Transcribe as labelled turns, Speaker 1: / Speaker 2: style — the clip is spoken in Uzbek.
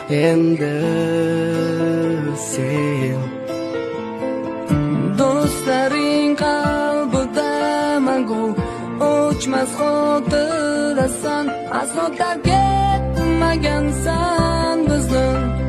Speaker 1: endi sen do'stlaring qalbida mangu o'chmas xotirasan, aslo tark etmagansan bizni.